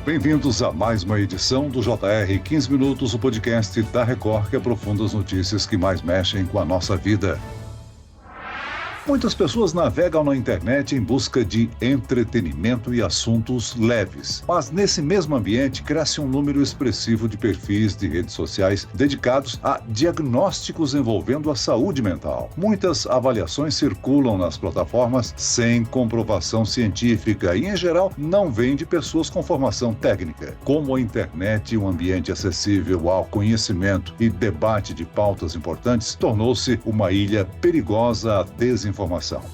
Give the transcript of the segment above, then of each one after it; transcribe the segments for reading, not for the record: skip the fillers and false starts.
Bem-vindos a mais uma edição do JR 15 Minutos, o podcast da Record que aprofunda as notícias que mais mexem com a nossa vida. Muitas pessoas navegam na internet em busca de entretenimento e assuntos leves. Mas nesse mesmo ambiente cresce um número expressivo de perfis de redes sociais dedicados a diagnósticos envolvendo a saúde mental. Muitas avaliações circulam nas plataformas sem comprovação científica e, em geral, não vêm de pessoas com formação técnica. Como a internet e um ambiente acessível ao conhecimento e debate de pautas importantes, tornou-se uma ilha perigosa à desinformação.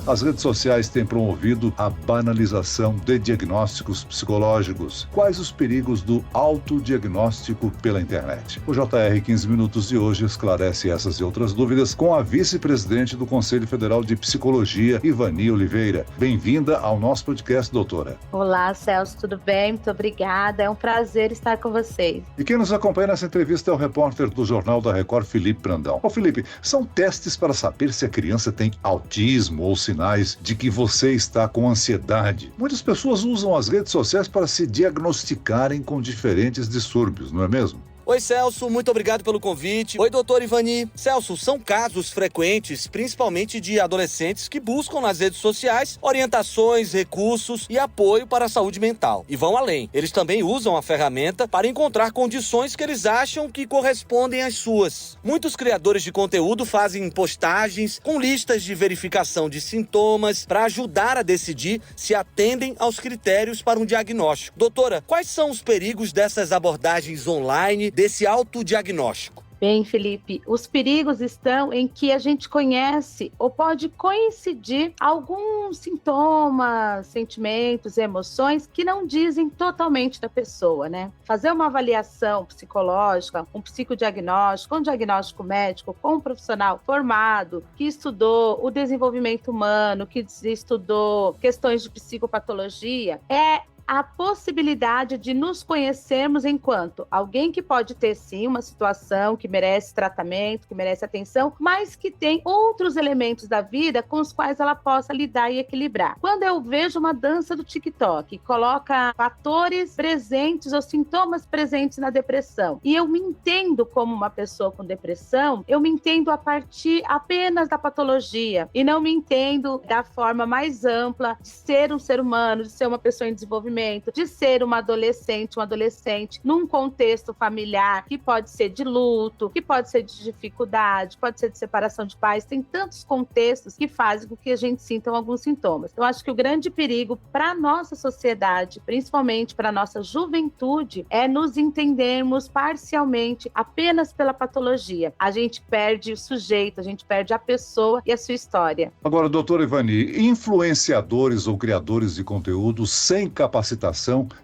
As redes sociais têm promovido a banalização de diagnósticos psicológicos. Quais os perigos do autodiagnóstico pela internet? O JR 15 Minutos de hoje esclarece essas e outras dúvidas com a vice-presidente do Conselho Federal de Psicologia, Ivani Oliveira. Bem-vinda ao nosso podcast, doutora. Olá, Celso, tudo bem? Muito obrigada. É um prazer estar com vocês. E quem nos acompanha nessa entrevista é o repórter do Jornal da Record, Felipe Brandão. Felipe, são testes para saber se a criança tem autismo ou sinais de que você está com ansiedade. Muitas pessoas usam as redes sociais para se diagnosticarem com diferentes distúrbios, não é mesmo? Oi, Celso, muito obrigado pelo convite. Oi, doutor Ivani. Celso, são casos frequentes, principalmente de adolescentes que buscam nas redes sociais orientações, recursos e apoio para a saúde mental. E vão além. Eles também usam a ferramenta para encontrar condições que eles acham que correspondem às suas. Muitos criadores de conteúdo fazem postagens com listas de verificação de sintomas para ajudar a decidir se atendem aos critérios para um diagnóstico. Doutora, quais são os perigos dessas abordagens online, desse autodiagnóstico? Bem, Felipe, os perigos estão em que a gente conhece ou pode coincidir alguns sintomas, sentimentos, emoções que não dizem totalmente da pessoa, né? Fazer uma avaliação psicológica, um psicodiagnóstico, um diagnóstico médico com um profissional formado, que estudou o desenvolvimento humano, que estudou questões de psicopatologia, é a possibilidade de nos conhecermos enquanto alguém que pode ter sim uma situação que merece tratamento, que merece atenção, mas que tem outros elementos da vida com os quais ela possa lidar e equilibrar. Quando eu vejo uma dança do TikTok, coloca fatores presentes ou sintomas presentes na depressão, e eu me entendo como uma pessoa com depressão, eu me entendo a partir apenas da patologia e não me entendo da forma mais ampla de ser um ser humano, de ser uma pessoa em desenvolvimento, de ser uma adolescente, um adolescente num contexto familiar que pode ser de luto, que pode ser de dificuldade, pode ser de separação de pais. Tem tantos contextos que fazem com que a gente sinta alguns sintomas. Eu acho que o grande perigo para a nossa sociedade, principalmente para a nossa juventude, é nos entendermos parcialmente apenas pela patologia. A gente perde o sujeito, a gente perde a pessoa e a sua história. Agora, doutora Ivani, influenciadores ou criadores de conteúdo sem capacitação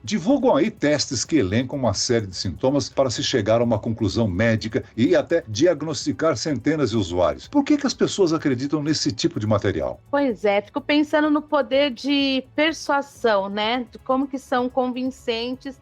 divulgam aí testes que elencam uma série de sintomas para se chegar a uma conclusão médica e até diagnosticar centenas de usuários. Por que as pessoas acreditam nesse tipo de material? Pois é, fico pensando no poder de persuasão, né? De como que são convincentes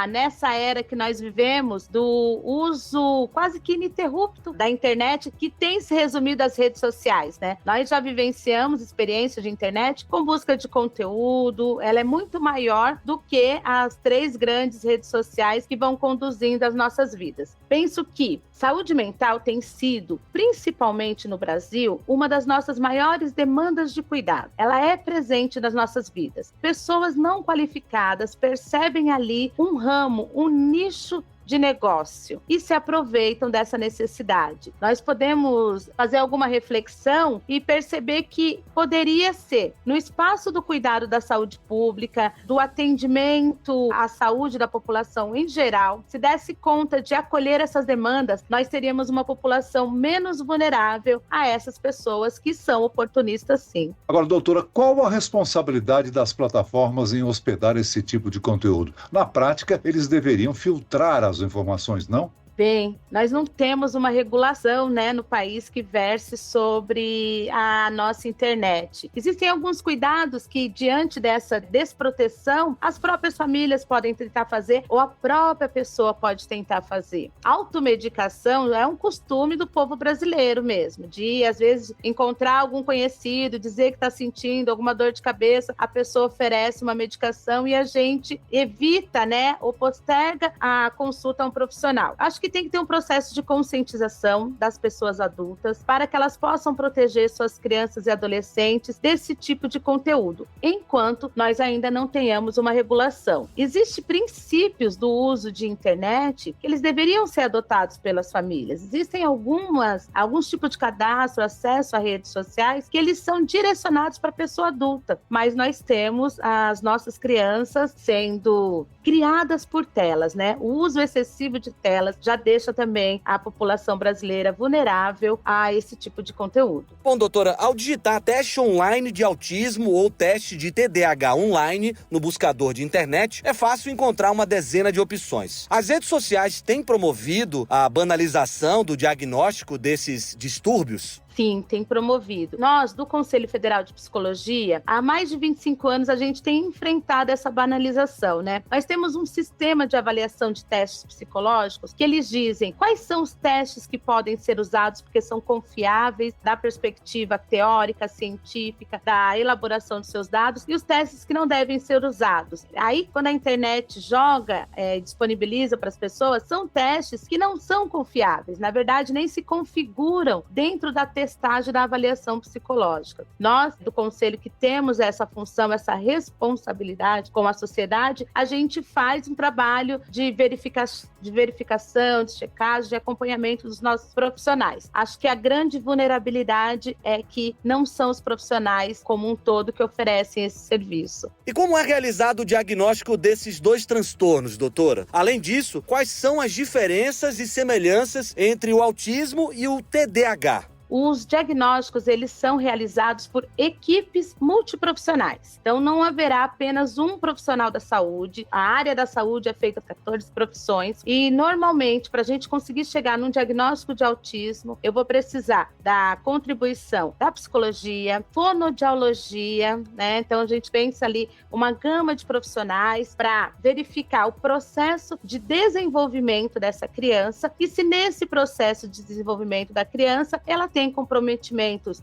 nessa era que nós vivemos do uso quase que ininterrupto da internet, que tem se resumido às redes sociais, né? Nós já vivenciamos experiências de internet com busca de conteúdo, ela é muito maior do que as 3 grandes redes sociais que vão conduzindo as nossas vidas. Penso que saúde mental tem sido, principalmente no Brasil, uma das nossas maiores demandas de cuidado. Ela é presente nas nossas vidas. Pessoas não qualificadas percebem ali um ramo, um nicho de negócio e se aproveitam dessa necessidade. Nós podemos fazer alguma reflexão e perceber que poderia ser, no espaço do cuidado da saúde pública, do atendimento à saúde da população em geral, se desse conta de acolher essas demandas, nós teríamos uma população menos vulnerável a essas pessoas que são oportunistas, sim. Agora, doutora, qual a responsabilidade das plataformas em hospedar esse tipo de conteúdo? Na prática, eles deveriam filtrar as informações, não? Bem, nós não temos uma regulação, né, no país que verse sobre a nossa internet. Existem alguns cuidados que, diante dessa desproteção, as próprias famílias podem tentar fazer ou a própria pessoa pode tentar fazer. Automedicação é um costume do povo brasileiro mesmo, de, às vezes, encontrar algum conhecido, dizer que está sentindo alguma dor de cabeça, a pessoa oferece uma medicação e a gente evita, né, ou posterga a consulta a um profissional. Acho que tem que ter um processo de conscientização das pessoas adultas para que elas possam proteger suas crianças e adolescentes desse tipo de conteúdo, enquanto nós ainda não tenhamos uma regulação. Existem princípios do uso de internet que eles deveriam ser adotados pelas famílias. Existem alguns tipos de cadastro, acesso a redes sociais, que eles são direcionados para a pessoa adulta, mas nós temos as nossas crianças sendo criadas por telas, né? O uso excessivo de telas já deixa também a população brasileira vulnerável a esse tipo de conteúdo. Bom, doutora, ao digitar teste online de autismo ou teste de TDAH online no buscador de internet, é fácil encontrar uma dezena de opções. As redes sociais têm promovido a banalização do diagnóstico desses distúrbios? Sim, tem promovido. Nós, do Conselho Federal de Psicologia, há mais de 25 anos a gente tem enfrentado essa banalização, né? Nós temos um sistema de avaliação de testes psicológicos que eles dizem quais são os testes que podem ser usados porque são confiáveis da perspectiva teórica, científica, da elaboração dos seus dados e os testes que não devem ser usados. Aí, quando a internet joga, disponibiliza para as pessoas, são testes que não são confiáveis. Na verdade, nem se configuram dentro da testagem da avaliação psicológica. Nós, do Conselho, que temos essa função, essa responsabilidade com a sociedade, a gente faz um trabalho de verificação, de checagem, de acompanhamento dos nossos profissionais. Acho que a grande vulnerabilidade é que não são os profissionais como um todo que oferecem esse serviço. E como é realizado o diagnóstico desses dois transtornos, doutora? Além disso, quais são as diferenças e semelhanças entre o autismo e o TDAH? Os diagnósticos, eles são realizados por equipes multiprofissionais. Então, não haverá apenas um profissional da saúde. A área da saúde é feita por 14 profissões. E, normalmente, para a gente conseguir chegar num diagnóstico de autismo, eu vou precisar da contribuição da psicologia, fonoaudiologia, né? Então, a gente pensa ali uma gama de profissionais para verificar o processo de desenvolvimento dessa criança e se nesse processo de desenvolvimento da criança, ela tem comprometimentos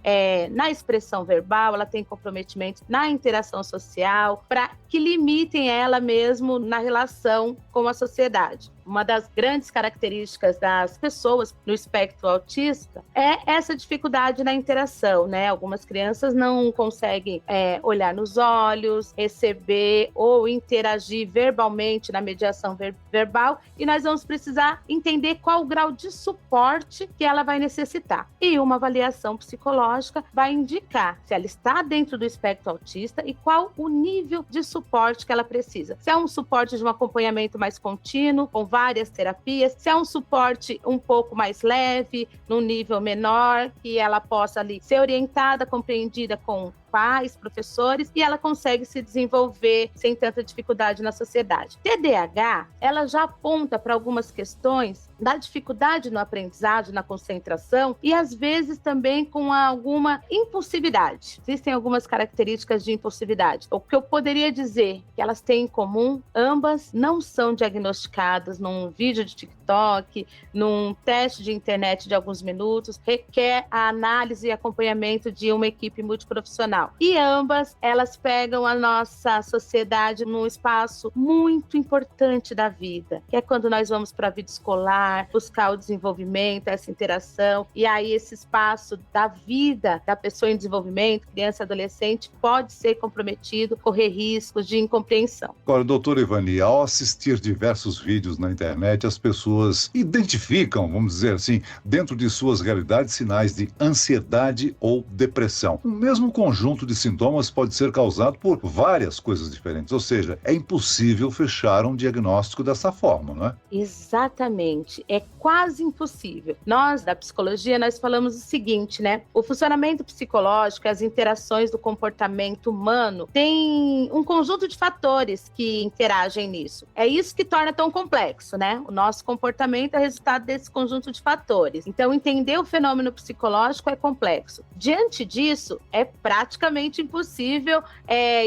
na expressão verbal, ela tem comprometimentos na interação social, para que limitem ela mesmo na relação com a sociedade. Uma das grandes características das pessoas no espectro autista é essa dificuldade na interação, né? Algumas crianças não conseguem olhar nos olhos, receber ou interagir verbalmente na mediação verbal, e nós vamos precisar entender qual o grau de suporte que ela vai necessitar. E uma avaliação psicológica vai indicar se ela está dentro do espectro autista e qual o nível de suporte que ela precisa. Se é um suporte de um acompanhamento mais contínuo, com várias terapias, se é um suporte um pouco mais leve, num nível menor, que ela possa ali ser orientada, compreendida com pais, professores, e ela consegue se desenvolver sem tanta dificuldade na sociedade. TDAH, ela já aponta para algumas questões da dificuldade no aprendizado, na concentração, e às vezes também com alguma impulsividade. Existem algumas características de impulsividade. O que eu poderia dizer que elas têm em comum, ambas não são diagnosticadas num vídeo de TikTok, num teste de internet de alguns minutos, requer a análise e acompanhamento de uma equipe multiprofissional. E ambas, elas pegam a nossa sociedade num espaço muito importante da vida, que é quando nós vamos para a vida escolar, buscar o desenvolvimento, essa interação, e aí esse espaço da vida da pessoa em desenvolvimento, criança e adolescente, pode ser comprometido, correr riscos de incompreensão. Agora, doutora Ivani, ao assistir diversos vídeos na internet, as pessoas identificam, vamos dizer assim, dentro de suas realidades, sinais de ansiedade ou depressão. O mesmo conjunto conjunto de sintomas pode ser causado por várias coisas diferentes, ou seja, é impossível fechar um diagnóstico dessa forma, não é? Exatamente, é quase impossível. Nós, da psicologia, nós falamos o seguinte, né? O funcionamento psicológico, as interações do comportamento humano, tem um conjunto de fatores que interagem nisso. É isso que torna tão complexo, né? O nosso comportamento é resultado desse conjunto de fatores. Então, entender o fenômeno psicológico é complexo. Diante disso, é praticamente impossível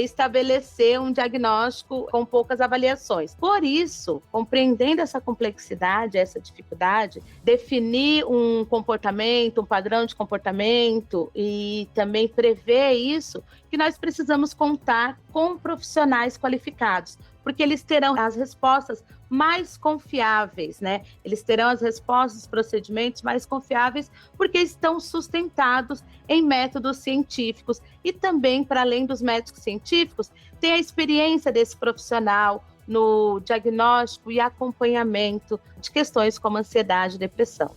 estabelecer um diagnóstico com poucas avaliações. Por isso, compreendendo essa complexidade, essa dificuldade, definir um comportamento, um padrão de comportamento e também prever isso, que nós precisamos contar com profissionais qualificados, porque eles terão as respostas mais confiáveis, né? Eles terão as respostas, os procedimentos mais confiáveis, porque estão sustentados em métodos científicos e também, para além dos métodos científicos, tem a experiência desse profissional no diagnóstico e acompanhamento de questões como ansiedade e depressão.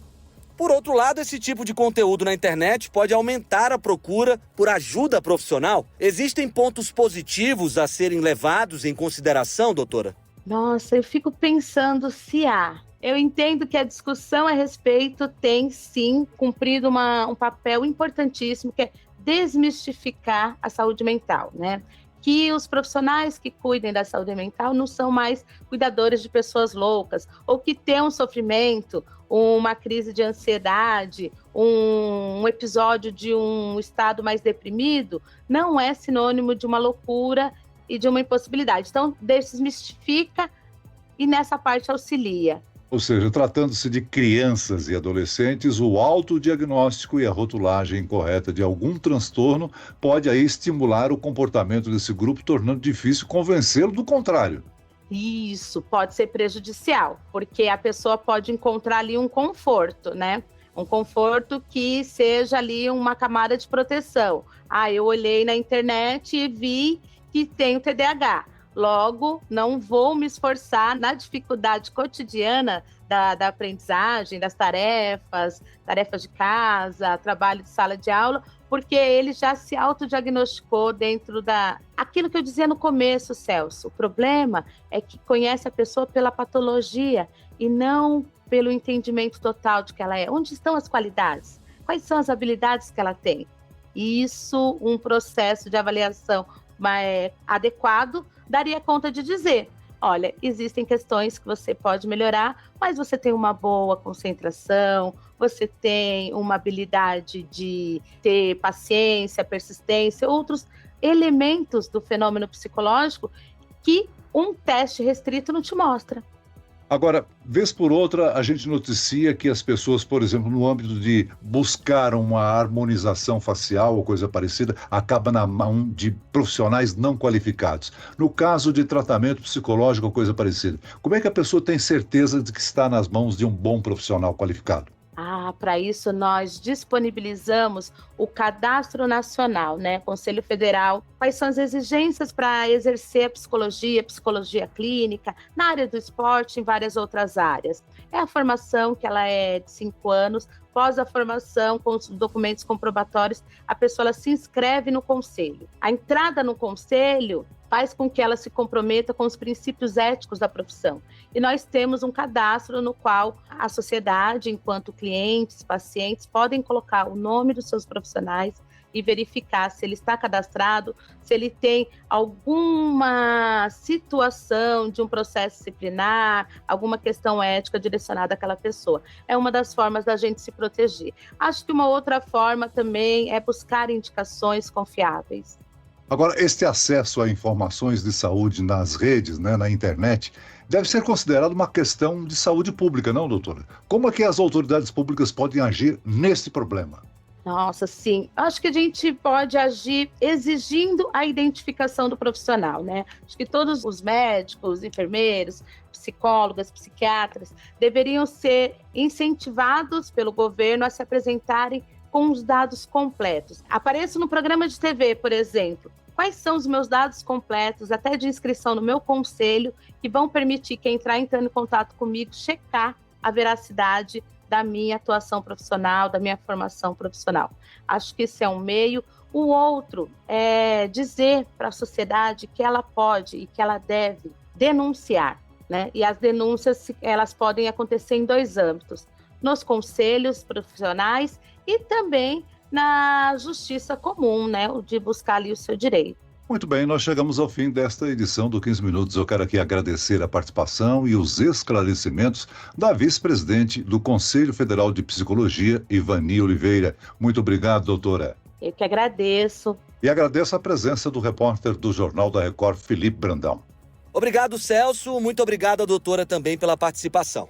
Por outro lado, esse tipo de conteúdo na internet pode aumentar a procura por ajuda profissional. Existem pontos positivos a serem levados em consideração, doutora? Nossa, eu fico pensando se há. Eu entendo que a discussão a respeito tem, sim, cumprido um papel importantíssimo, que é desmistificar a saúde mental, né? Que os profissionais que cuidem da saúde mental não são mais cuidadores de pessoas loucas, ou que têm um sofrimento, uma crise de ansiedade, um episódio de um estado mais deprimido, não é sinônimo de uma loucura e de uma impossibilidade. Então, desmistifica e nessa parte auxilia. Ou seja, tratando-se de crianças e adolescentes, o autodiagnóstico e a rotulagem correta de algum transtorno pode aí estimular o comportamento desse grupo, tornando difícil convencê-lo do contrário. Isso pode ser prejudicial, porque a pessoa pode encontrar ali um conforto, né? Um conforto que seja ali uma camada de proteção. Eu olhei na internet e vi que tenho TDAH. Logo, não vou me esforçar na dificuldade cotidiana da aprendizagem, das tarefas de casa, trabalho de sala de aula, porque ele já se autodiagnosticou dentro aquilo que eu dizia no começo, Celso. O problema é que conhece a pessoa pela patologia e não pelo entendimento total de que ela é. Onde estão as qualidades? Quais são as habilidades que ela tem? Isso, um processo de avaliação adequado, daria conta de dizer, olha, existem questões que você pode melhorar, mas você tem uma boa concentração, você tem uma habilidade de ter paciência, persistência, outros elementos do fenômeno psicológico que um teste restrito não te mostra. Agora, vez por outra, a gente noticia que as pessoas, por exemplo, no âmbito de buscar uma harmonização facial ou coisa parecida, acaba na mão de profissionais não qualificados. No caso de tratamento psicológico ou coisa parecida, como é que a pessoa tem certeza de que está nas mãos de um bom profissional qualificado? Para isso nós disponibilizamos o Cadastro Nacional, né, Conselho Federal. Quais são as exigências para exercer a psicologia clínica, na área do esporte, em várias outras áreas. É a formação, que ela é de 5 anos, após a formação, com os documentos comprobatórios, a pessoa ela se inscreve no conselho. A entrada no conselho faz com que ela se comprometa com os princípios éticos da profissão. E nós temos um cadastro no qual a sociedade, enquanto clientes, pacientes, podem colocar o nome dos seus profissionais e verificar se ele está cadastrado, se ele tem alguma situação de um processo disciplinar, alguma questão ética direcionada àquela pessoa. É uma das formas da gente se proteger. Acho que uma outra forma também é buscar indicações confiáveis. Agora, este acesso a informações de saúde nas redes, né, na internet, deve ser considerado uma questão de saúde pública, não, doutora? Como é que as autoridades públicas podem agir nesse problema? Nossa, sim. Acho que a gente pode agir exigindo a identificação do profissional, né? Acho que todos os médicos, enfermeiros, psicólogas, psiquiatras deveriam ser incentivados pelo governo a se apresentarem com os dados completos. Apareço no programa de TV, por exemplo. Quais são os meus dados completos, até de inscrição no meu conselho, que vão permitir quem entrando em contato comigo checar a veracidade da minha atuação profissional, da minha formação profissional. Acho que isso é um meio. O outro é dizer para a sociedade que ela pode e que ela deve denunciar, né? E as denúncias, elas podem acontecer em 2 âmbitos: nos conselhos profissionais e também na justiça comum, né? O de buscar ali o seu direito. Muito bem, nós chegamos ao fim desta edição do 15 Minutos. Eu quero aqui agradecer a participação e os esclarecimentos da vice-presidente do Conselho Federal de Psicologia, Ivani Oliveira. Muito obrigado, doutora. Eu que agradeço. E agradeço a presença do repórter do Jornal da Record, Felipe Brandão. Obrigado, Celso. Muito obrigado, doutora, também pela participação.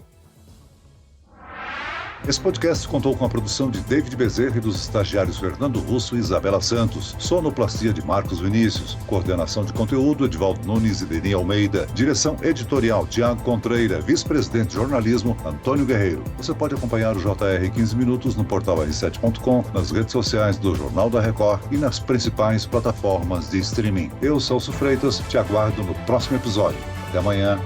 Esse podcast contou com a produção de David Bezerra e dos estagiários Fernando Russo e Isabela Santos. Sonoplastia de Marcos Vinícius. Coordenação de conteúdo, Edvaldo Nunes e Deni Almeida. Direção editorial, Tiago Contreira. Vice-presidente de jornalismo, Antônio Guerreiro. Você pode acompanhar o JR 15 Minutos no portal r7.com, nas redes sociais do Jornal da Record e nas principais plataformas de streaming. Eu, Celso Freitas, te aguardo no próximo episódio. Até amanhã.